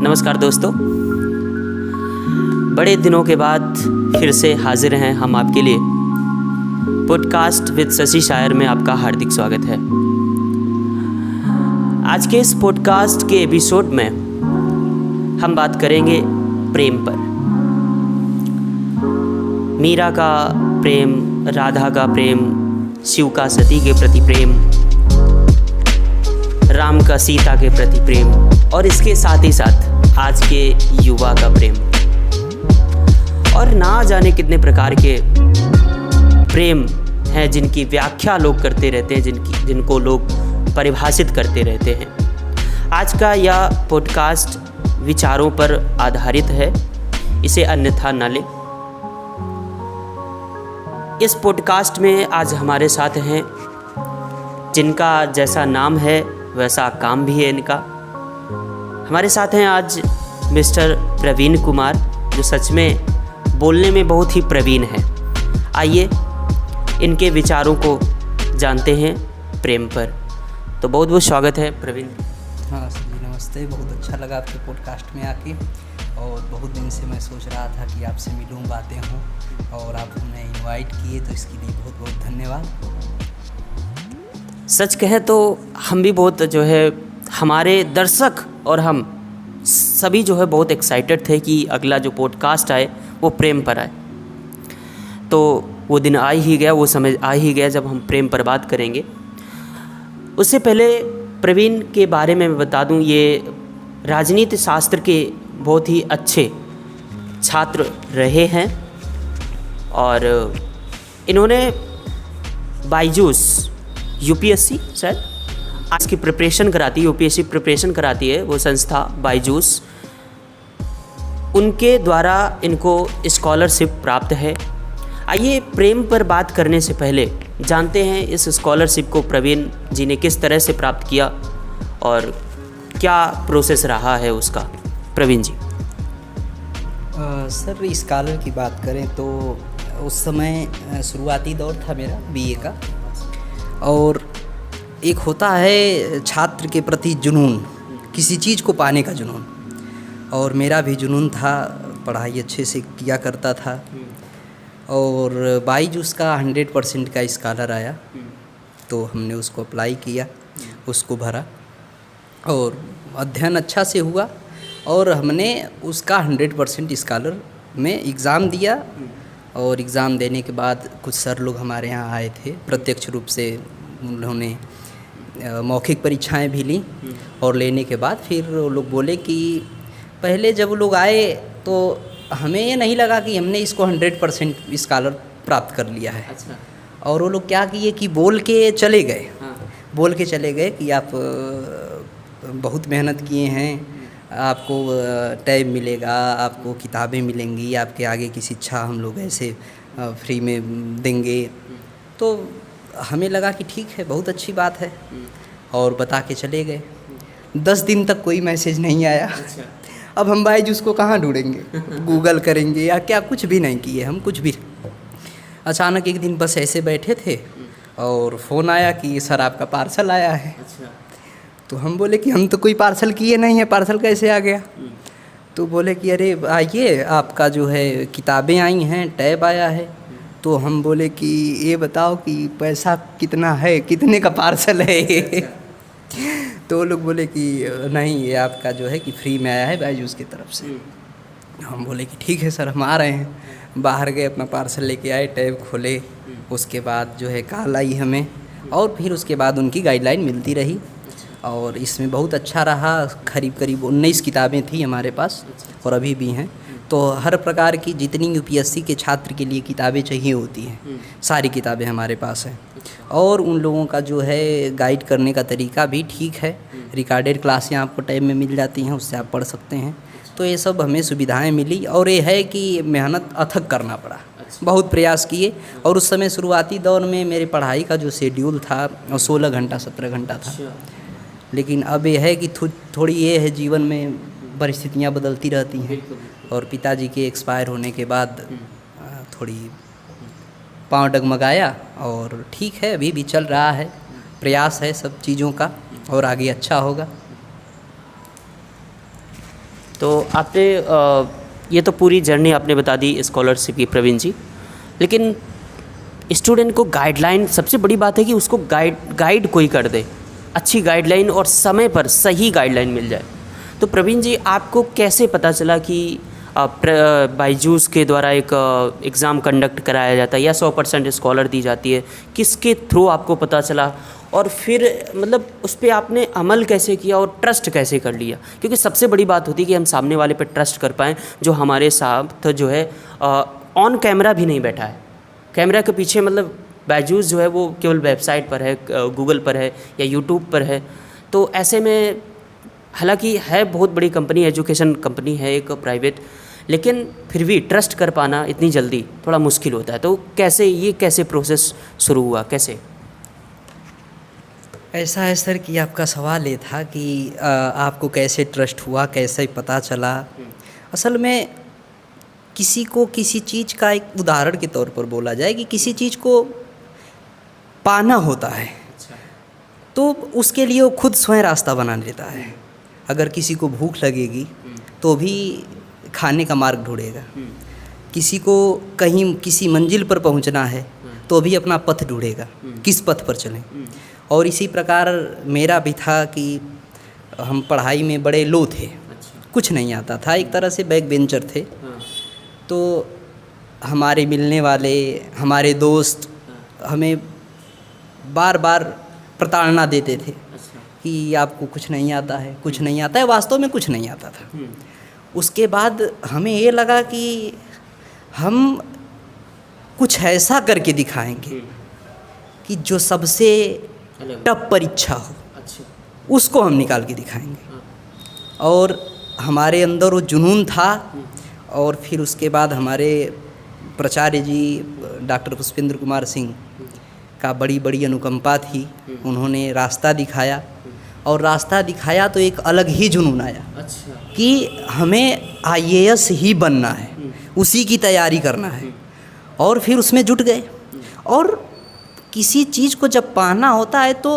नमस्कार दोस्तों, बड़े दिनों के बाद फिर से हाजिर हैं हम आपके लिए। पॉडकास्ट विद शशि शायर में आपका हार्दिक स्वागत है। आज के इस पॉडकास्ट के एपिसोड में हम बात करेंगे प्रेम पर। मीरा का प्रेम, राधा का प्रेम, शिव का सती के प्रति प्रेम, राम का सीता के प्रति प्रेम और इसके साथ ही साथ आज के युवा का प्रेम, और ना जाने कितने प्रकार के प्रेम हैं जिनकी व्याख्या लोग करते रहते हैं, जिनको लोग परिभाषित करते रहते हैं। आज का यह पॉडकास्ट विचारों पर आधारित है, इसे अन्यथा न लें। इस पॉडकास्ट में आज हमारे साथ हैं जिनका जैसा नाम है वैसा काम भी है इनका। हमारे साथ हैं आज मिस्टर प्रवीण कुमार, जो सच में बोलने में बहुत ही प्रवीण है। आइए इनके विचारों को जानते हैं प्रेम पर। तो बहुत बहुत स्वागत है प्रवीण। हाँ जी, नमस्ते। बहुत अच्छा लगा आपके पॉडकास्ट में आके, और बहुत दिन से मैं सोच रहा था कि आपसे मिलूं, बातें हों, और आप हमें इनवाइट किए, तो इसके लिए बहुत बहुत धन्यवाद। सच कहे तो हम भी बहुत हमारे दर्शक और हम सभी बहुत एक्साइटेड थे कि अगला जो पॉडकास्ट आए वो प्रेम पर आए। तो वो दिन आ ही गया, वो समय आ ही गया जब हम प्रेम पर बात करेंगे। उससे पहले प्रवीण के बारे में मैं बता दूं, ये राजनीति शास्त्र के बहुत ही अच्छे छात्र रहे हैं और इन्होंने बायजूस यूपीएससी शायद आज की प्रिपरेशन कराती है, यूपीएससी प्रिपरेशन कराती है वो संस्था बायजूस, उनके द्वारा इनको स्कॉलरशिप प्राप्त है। आइए प्रेम पर बात करने से पहले जानते हैं इस स्कॉलरशिप को प्रवीण जी ने किस तरह से प्राप्त किया और क्या प्रोसेस रहा है उसका। प्रवीण जी। सर, स्कॉलर की बात करें तो उस समय शुरुआती दौर था मेरा बीए का, और एक होता है छात्र के प्रति जुनून, किसी चीज़ को पाने का जुनून, और मेरा भी जुनून था। पढ़ाई अच्छे से किया करता था और बायजूस का 100% का स्कॉलर आया, तो हमने उसको अप्लाई किया, उसको भरा और अध्ययन अच्छा से हुआ, और हमने उसका 100% स्कॉलर में एग्ज़ाम दिया। और एग्ज़ाम देने के बाद कुछ सर लोग हमारे यहाँ आए थे, प्रत्यक्ष रूप से उन्होंने मौखिक परीक्षाएं भी ली, और लेने के बाद फिर वो लोग बोले कि पहले जब वो लोग आए तो हमें ये नहीं लगा कि हमने इसको 100% स्कॉलर प्राप्त कर लिया है। अच्छा। और वो लोग क्या किए कि बोल के चले गए। हाँ। बोल के चले गए कि आप बहुत मेहनत किए हैं, आपको टैब मिलेगा, आपको किताबें मिलेंगी, आपके आगे की शिक्षा हम लोग ऐसे फ्री में देंगे। तो हमें लगा कि ठीक है, बहुत अच्छी बात है, और बता के चले गए। 10 दिन तक कोई मैसेज नहीं आया। अच्छा। अब हम बायजूस को कहाँ ढूंढेंगे, गूगल करेंगे या क्या, कुछ भी नहीं किए हम, कुछ भी। अचानक एक दिन बस ऐसे बैठे थे और फ़ोन आया कि सर आपका पार्सल आया है। अच्छा। तो हम बोले कि हम तो कोई पार्सल किए नहीं है, पार्सल कैसे आ गया। तो बोले कि अरे आइए, आपका किताबें आई हैं, टैब आया है। तो हम बोले कि ये बताओ कि पैसा कितना है, कितने का पार्सल है ये। तो वो लोग बोले कि नहीं, ये आपका कि फ्री में आया है बायजूस की तरफ से। हम बोले कि ठीक है सर, हम आ रहे हैं। बाहर गए, अपना पार्सल लेके आए, टैब खोले, उसके बाद कॉल आई हमें, और फिर उसके बाद उनकी गाइडलाइन मिलती रही, और इसमें बहुत अच्छा रहा। करीब 19 किताबें थी हमारे पास, और अभी भी हैं। तो हर प्रकार की जितनी यूपीएससी के छात्र के लिए किताबें चाहिए होती हैं, सारी किताबें हमारे पास हैं। और उन लोगों का गाइड करने का तरीका भी ठीक है। रिकॉर्डेड क्लासें आपको टाइम में मिल जाती हैं, उससे आप पढ़ सकते हैं। तो ये सब हमें सुविधाएं मिली, और ये है कि मेहनत अथक करना पड़ा, बहुत प्रयास किए। और उस समय शुरुआती दौर में मेरे पढ़ाई का शेड्यूल था 16 घंटा 17 घंटा था। लेकिन अब ये है कि थोड़ी ये है, जीवन में परिस्थितियाँ बदलती रहती हैं, और पिताजी के एक्सपायर होने के बाद थोड़ी पाँव डगमगाया, और ठीक है, अभी भी चल रहा है, प्रयास है सब चीज़ों का, और आगे अच्छा होगा। तो आपने ये तो पूरी जर्नी आपने बता दी स्कॉलरशिप की प्रवीण जी, लेकिन स्टूडेंट को गाइडलाइन, सबसे बड़ी बात है कि उसको गाइड कोई कर दे, अच्छी गाइडलाइन और समय पर सही गाइडलाइन मिल जाए। तो प्रवीण जी, आपको कैसे पता चला कि बायजूस के द्वारा एक एग्ज़ाम कंडक्ट कराया जाता है या 100% स्कॉलर दी जाती है, किसके थ्रू आपको पता चला, और फिर मतलब उस पर आपने अमल कैसे किया और ट्रस्ट कैसे कर लिया? क्योंकि सबसे बड़ी बात होती है कि हम सामने वाले पे ट्रस्ट कर पाएँ जो हमारे साथ जो है ऑन कैमरा भी नहीं बैठा है, कैमरा के पीछे मतलब बायजूस जो है वो केवल वेबसाइट पर है, गूगल पर है या यूट्यूब पर है। तो ऐसे में हालांकि है बहुत बड़ी कंपनी, एजुकेशन कंपनी है एक प्राइवेट, लेकिन फिर भी ट्रस्ट कर पाना इतनी जल्दी थोड़ा मुश्किल होता है। तो कैसे प्रोसेस शुरू हुआ, कैसे? ऐसा है सर कि आपका सवाल ये था कि आपको कैसे ट्रस्ट हुआ, कैसे पता चला। असल में किसी को किसी चीज़ का एक उदाहरण के तौर पर बोला जाए कि किसी चीज़ को पाना होता है तो उसके लिए वो खुद स्वयं रास्ता बना लेता है। अगर किसी को भूख लगेगी तो भी खाने का मार्ग ढूंढेगा, किसी को कहीं किसी मंजिल पर पहुंचना है तो भी अपना पथ ढूंढेगा, किस पथ पर चलें। और इसी प्रकार मेरा भी था कि हम पढ़ाई में बड़े लो थे, कुछ नहीं आता था, एक तरह से बैक बेंचर थे। तो हमारे मिलने वाले हमारे दोस्त हमें बार बार प्रताड़ना देते थे कि आपको कुछ नहीं आता है, कुछ नहीं आता है। वास्तव में कुछ नहीं आता था। उसके बाद हमें ये लगा कि हम कुछ ऐसा करके दिखाएंगे कि जो सबसे टफ परीक्षा हो उसको हम निकाल के दिखाएंगे। और हमारे अंदर वो जुनून था। और फिर उसके बाद हमारे प्राचार्य जी डॉक्टर पुष्पेंद्र कुमार सिंह का बड़ी अनुकंपा थी, उन्होंने रास्ता दिखाया। और रास्ता दिखाया तो एक अलग ही जुनून आया कि हमें IAS ही बनना है, उसी की तैयारी करना है। और फिर उसमें जुट गए। और किसी चीज़ को जब पाना होता है तो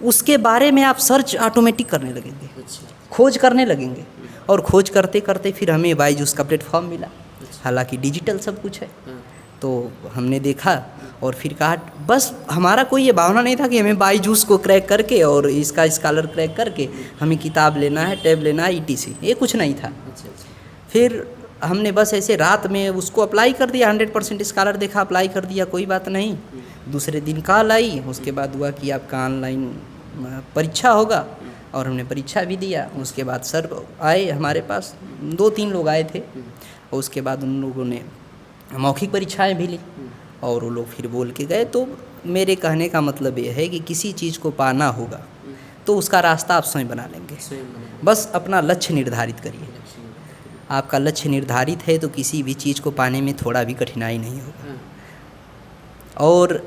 उसके बारे में आप सर्च ऑटोमेटिक करने लगेंगे, खोज करने लगेंगे। और खोज करते करते फिर हमें बायजूस का प्लेटफॉर्म मिला। हालांकि डिजिटल सब कुछ है। तो हमने देखा और फिर कहा, बस हमारा कोई ये भावना नहीं था कि हमें बायजूस को क्रैक करके और इसका स्कॉलर क्रैक करके हमें किताब लेना है, टैब लेना है, ETC, ये कुछ नहीं था। फिर हमने बस ऐसे रात में उसको अप्लाई कर दिया, 100% स्कॉलर देखा, अप्लाई कर दिया, कोई बात नहीं। दूसरे दिन कॉल आई, उसके बाद हुआ कि आपका ऑनलाइन परीक्षा होगा। और हमने परीक्षा भी दिया। उसके बाद सर आए हमारे पास, 2-3 लोग आए थे। और उसके बाद उन लोगों ने मौखिक परीक्षाएं भी ली और वो लोग फिर बोल के गए। तो मेरे कहने का मतलब ये है कि किसी चीज़ को पाना होगा तो उसका रास्ता आप स्वयं बना लेंगे। बस अपना लक्ष्य निर्धारित करिए। आपका लक्ष्य निर्धारित है तो किसी भी चीज़ को पाने में थोड़ा भी कठिनाई नहीं होगा। और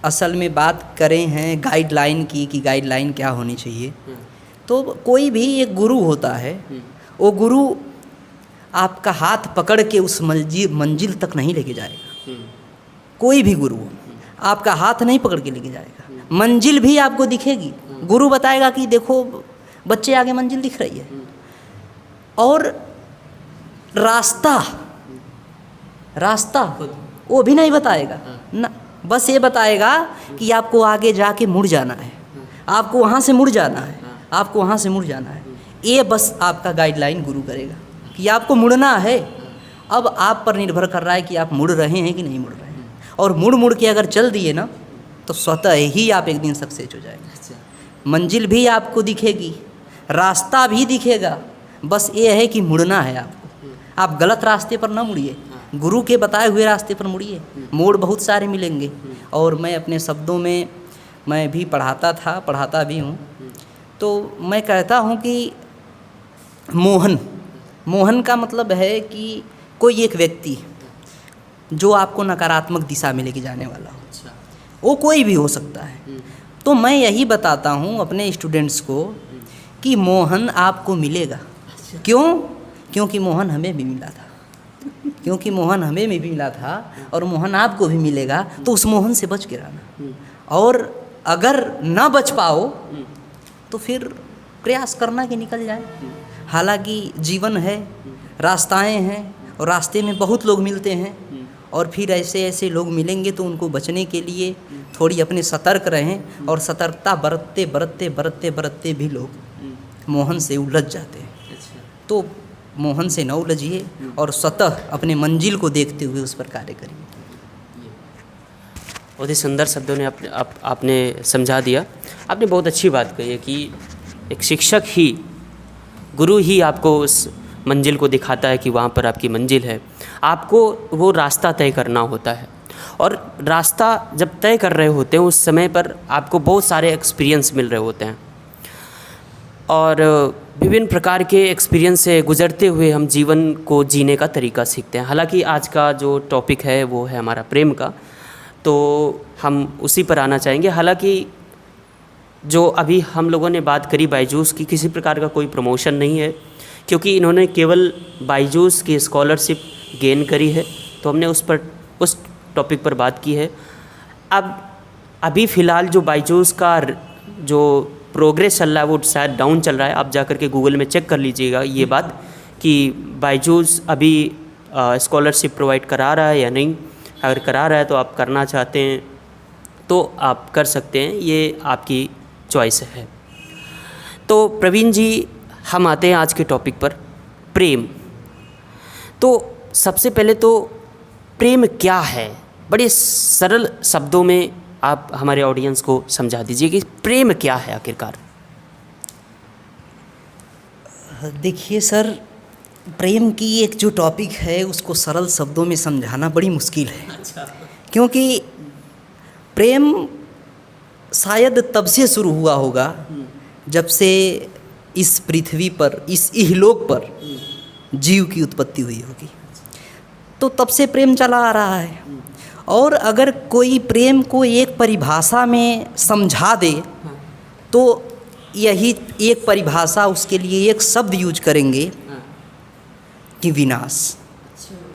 असल में बात करें हैं गाइडलाइन की कि गाइडलाइन क्या होनी चाहिए, तो कोई भी एक गुरु होता है, वो गुरु आपका हाथ पकड़ के उस मंजिल तक नहीं लेके जाएगा। कोई भी गुरु आपका हाथ नहीं पकड़ के लेके जाएगा। मंजिल भी आपको दिखेगी, गुरु बताएगा कि देखो बच्चे आगे मंजिल दिख रही है। और रास्ता वो भी नहीं बताएगा ना, बस ये बताएगा कि आपको आगे जाके मुड़ जाना है, आपको वहाँ से मुड़ जाना है, आपको वहाँ से मुड़ जाना है। ये बस आपका गाइडलाइन गुरु करेगा कि आपको मुड़ना है। अब आप पर निर्भर कर रहा है कि आप मुड़ रहे हैं कि नहीं मुड़ रहे हैं। और मुड़ के अगर चल दिए ना तो स्वतः ही आप एक दिन सक्सेस हो जाएंगे। मंजिल भी आपको दिखेगी, रास्ता भी दिखेगा, बस ये है कि मुड़ना है आपको। आप गलत रास्ते पर ना मुड़िए, गुरु के बताए हुए रास्ते पर मुड़िए। मोड़ बहुत सारे मिलेंगे। और मैं अपने शब्दों में मैं भी पढ़ाता भी हूँ। तो मैं कहता हूँ कि मोहन का मतलब है कि कोई एक व्यक्ति जो आपको नकारात्मक दिशा में लेके जाने वाला हो। वो कोई भी हो सकता है। तो मैं यही बताता हूँ अपने स्टूडेंट्स को कि मोहन आपको मिलेगा। क्योंकि मोहन हमें भी मिला था, और मोहन आपको भी मिलेगा। तो उस मोहन से बच के रहना। और अगर ना बच पाओ तो फिर प्रयास करना कि निकल जाए। हालांकि जीवन है, रास्ताएं हैं और रास्ते में बहुत लोग मिलते हैं और फिर ऐसे ऐसे लोग मिलेंगे तो उनको बचने के लिए थोड़ी अपने सतर्क रहें और सतर्कता बरतते बरतते बरतते बरतते भी लोग मोहन से उलझ जाते हैं। तो मोहन से न उलझिए और स्वतः अपने मंजिल को देखते हुए उस पर कार्य करिए। बहुत ही सुंदर शब्दों ने आपने समझा दिया। आपने बहुत अच्छी बात कही है कि एक शिक्षक ही, गुरु ही आपको उस मंजिल को दिखाता है कि वहाँ पर आपकी मंजिल है। आपको वो रास्ता तय करना होता है और रास्ता जब तय कर रहे होते हैं उस समय पर आपको बहुत सारे एक्सपीरियंस मिल रहे होते हैं और विभिन्न प्रकार के एक्सपीरियंस से गुजरते हुए हम जीवन को जीने का तरीका सीखते हैं। हालांकि आज का जो टॉपिक है वो है हमारा प्रेम का, तो हम उसी पर आना चाहेंगे। हालांकि जो अभी हम लोगों ने बात करी बायजूस की, किसी प्रकार का कोई प्रमोशन नहीं है क्योंकि इन्होंने केवल बायजूस की स्कॉलरशिप गेन करी है, तो हमने उस टॉपिक पर बात की है। अब अभी फ़िलहाल जो बायजूस का जो प्रोग्रेस चल रहा है वो शायद डाउन चल रहा है। आप जाकर के गूगल में चेक कर लीजिएगा ये बात कि बायजूस अभी स्कॉलरशिप प्रोवाइड करा रहा है या नहीं। अगर करा रहा है तो आप करना चाहते हैं तो आप कर सकते हैं, ये आपकी चॉइस है। तो प्रवीण जी, हम आते हैं आज के टॉपिक पर, प्रेम। तो सबसे पहले तो प्रेम क्या है, बड़े सरल शब्दों में आप हमारे ऑडियंस को समझा दीजिए कि प्रेम क्या है आखिरकार। देखिए सर, प्रेम की एक जो टॉपिक है उसको सरल शब्दों में समझाना बड़ी मुश्किल है। अच्छा। क्योंकि प्रेम शायद तब से शुरू हुआ होगा जब से इस पृथ्वी पर, इस इहलोक पर जीव की उत्पत्ति हुई होगी, तो तब से प्रेम चला आ रहा है। और अगर कोई प्रेम को एक परिभाषा में समझा दे तो यही एक परिभाषा, उसके लिए एक शब्द यूज करेंगे कि विनाश।